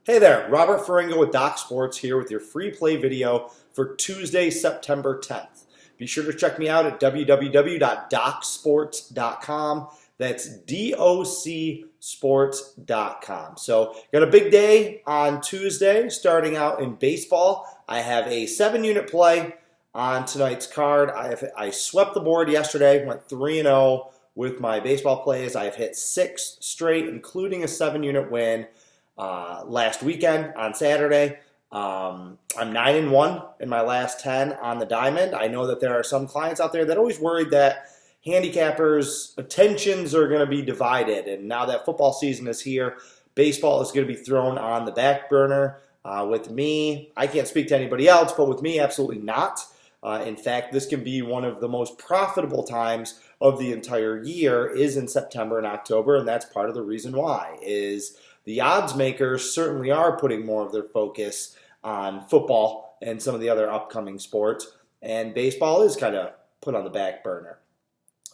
Hey there, Robert Ferringo with Doc Sports here with your free play video for Tuesday, September 10th. Be sure to check me out at www.docsports.com. That's docsports.com. So, got a big day on Tuesday, starting out in baseball. I have a 7-unit play on tonight's card. I swept the board yesterday, went 3-0 with my baseball plays. I have hit 6 straight, including a 7-unit win last weekend on Saturday. I'm 9-1 in my last 10 on the diamond. I know that there are some clients out there that are always worried that handicappers' attentions are going to be divided, and now that football season is here, baseball is going to be thrown on the back burner. With me, I can't speak to anybody else, but with me, absolutely not. In fact, this can be one of the most profitable times of the entire year is in September and October, and that's part of the reason why is the odds makers certainly are putting more of their focus on football and some of the other upcoming sports, and baseball is kind of put on the back burner.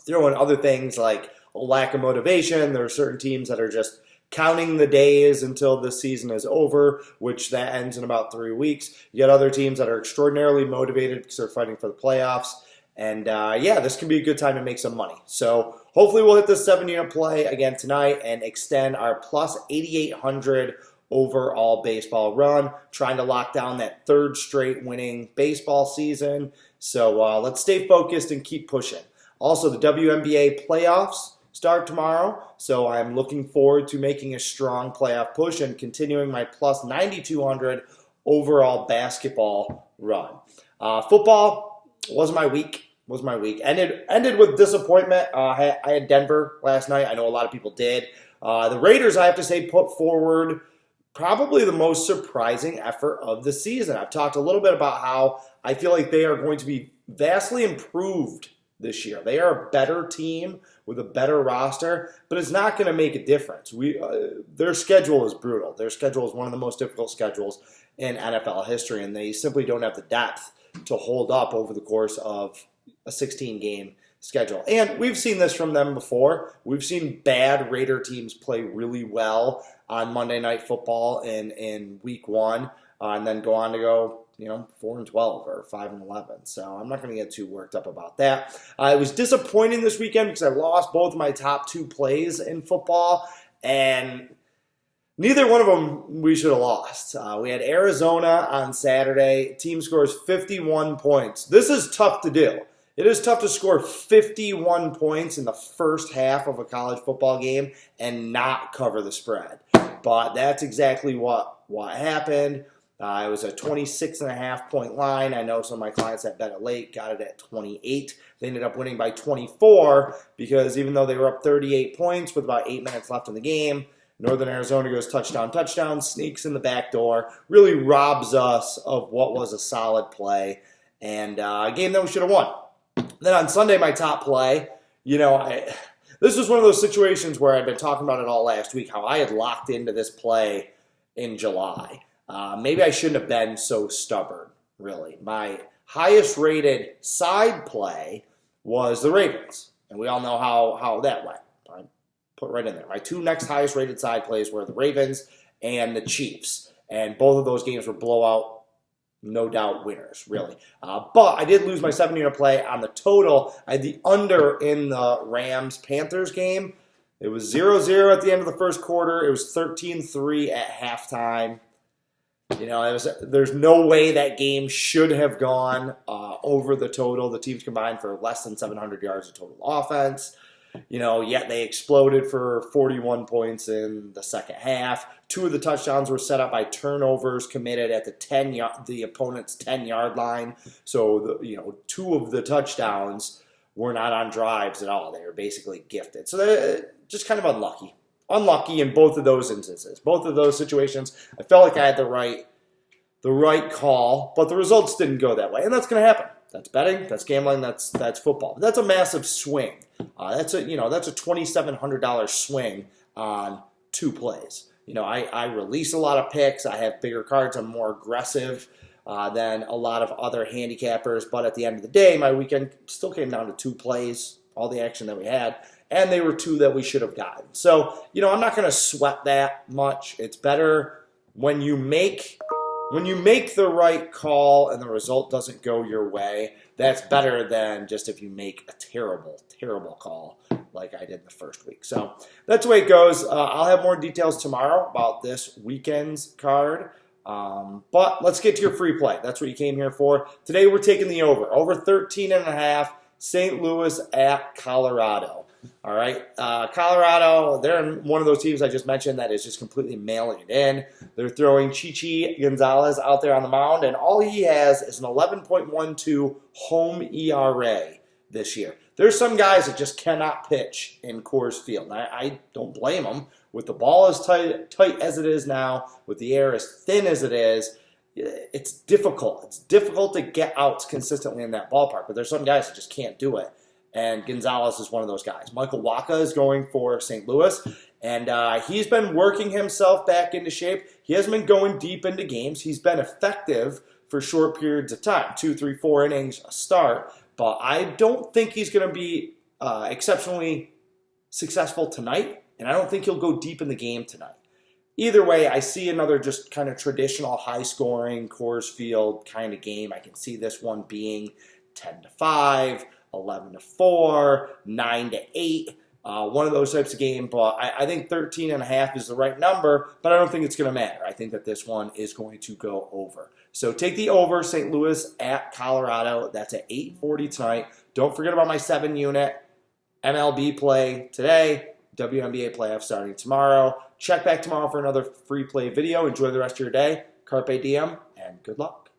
Throw in other things like a lack of motivation. There are certain teams that are just counting the days until the season is over, which that ends in about 3 weeks. You got other teams that are extraordinarily motivated because they're fighting for the playoffs. And this can be a good time to make some money. So hopefully we'll hit this 7-unit play again tonight and extend our plus 8,800 overall baseball run, trying to lock down that 3rd straight winning baseball season. So let's stay focused and keep pushing. Also, the WNBA playoffs start tomorrow, so I'm looking forward to making a strong playoff push and continuing my plus 9,200 overall basketball run. Football was my week. Ended with disappointment. I had Denver last night. I know a lot of people did. The Raiders, I have to say, put forward probably the most surprising effort of the season. I've talked a little bit about how I feel like they are going to be vastly improved this year. They are a better team with a better roster, but it's not going to make a difference. Their schedule is brutal. Their schedule is one of the most difficult schedules in NFL history, and they simply don't have the depth to hold up over the course of a 16-game schedule. And we've seen this from them before. We've seen bad Raider teams play really well on Monday Night Football in week 1, and then go on to go 4-12 or 5-11. So I'm not going to get too worked up about that. It was disappointing this weekend because I lost both my top 2 plays in football, and neither one of them we should have lost. We had Arizona on Saturday. Team scores 51 points. This is tough to do. It is tough to score 51 points in the first half of a college football game and not cover the spread. But that's exactly what happened. It was a 26.5-point line. I know some of my clients that bet it late got it at 28. They ended up winning by 24 because even though they were up 38 points with about 8 minutes left in the game, Northern Arizona goes touchdown, sneaks in the back door, really robs us of what was a solid play and a game that we should have won. Then on Sunday, my top play, this was one of those situations where I'd been talking about it all last week, how I had locked into this play in July. Maybe I shouldn't have been so stubborn, really. My highest rated side play was the Ravens, and we all know how that went. I put right in there. My 2 next highest rated side plays were the Ravens and the Chiefs, and both of those games were blowout, no doubt winners, really. But I did lose my 7-unit play on the total. I had the under in the Rams-Panthers game. It was 0-0 at the end of the first quarter. It was 13-3 at halftime. There's no way that game should have gone over the total. The teams combined for less than 700 yards of total offense. Yet they exploded for 41 points in the second half. 2 of the touchdowns were set up by turnovers committed at the opponent's 10-yard line. So 2 of the touchdowns were not on drives at all. They were basically gifted. So they're just kind of unlucky. Unlucky in both of those instances. Both of those situations, I felt like I had the right call, but the results didn't go that way, and that's going to happen. That's betting, that's gambling, that's football. But that's a massive swing. That's a $2,700 swing on 2 plays. I release a lot of picks. I have bigger cards. I'm more aggressive than a lot of other handicappers. But at the end of the day, my weekend still came down to 2 plays, all the action that we had. And they were 2 that we should have gotten. So, I'm not going to sweat that much. It's better when you make the right call and the result doesn't go your way, that's better than just if you make a terrible, terrible call like I did the first week. So that's the way it goes. I'll have more details tomorrow about this weekend's card. But let's get to your free play. That's what you came here for. Today we're taking the over 13.5, St. Louis at Colorado. All right, Colorado, they're one of those teams I just mentioned that is just completely mailing it in. They're throwing Chichi Gonzalez out there on the mound, and all he has is an 11.12 home ERA this year. There's some guys that just cannot pitch in Coors Field, and I don't blame them. With the ball as tight as it is now, with the air as thin as it is, it's difficult. It's difficult to get outs consistently in that ballpark, but there's some guys that just can't do it. And Gonzalez is one of those guys. Michael Wacha is going for St. Louis, and he's been working himself back into shape. He hasn't been going deep into games. He's been effective for short periods of time, 2, 3, 4 innings a start. But I don't think he's going to be exceptionally successful tonight, and I don't think he'll go deep in the game tonight. Either way, I see another just kind of traditional high-scoring Coors Field kind of game. I can see this one being 10-5. 11-4, 9-8, one of those types of games. But I think 13.5 is the right number, but I don't think it's going to matter. I think that this one is going to go over. So take the over, St. Louis at Colorado. That's at 8:40 tonight. Don't forget about my 7-unit MLB play today, WNBA playoff starting tomorrow. Check back tomorrow for another free play video. Enjoy the rest of your day. Carpe diem, and good luck.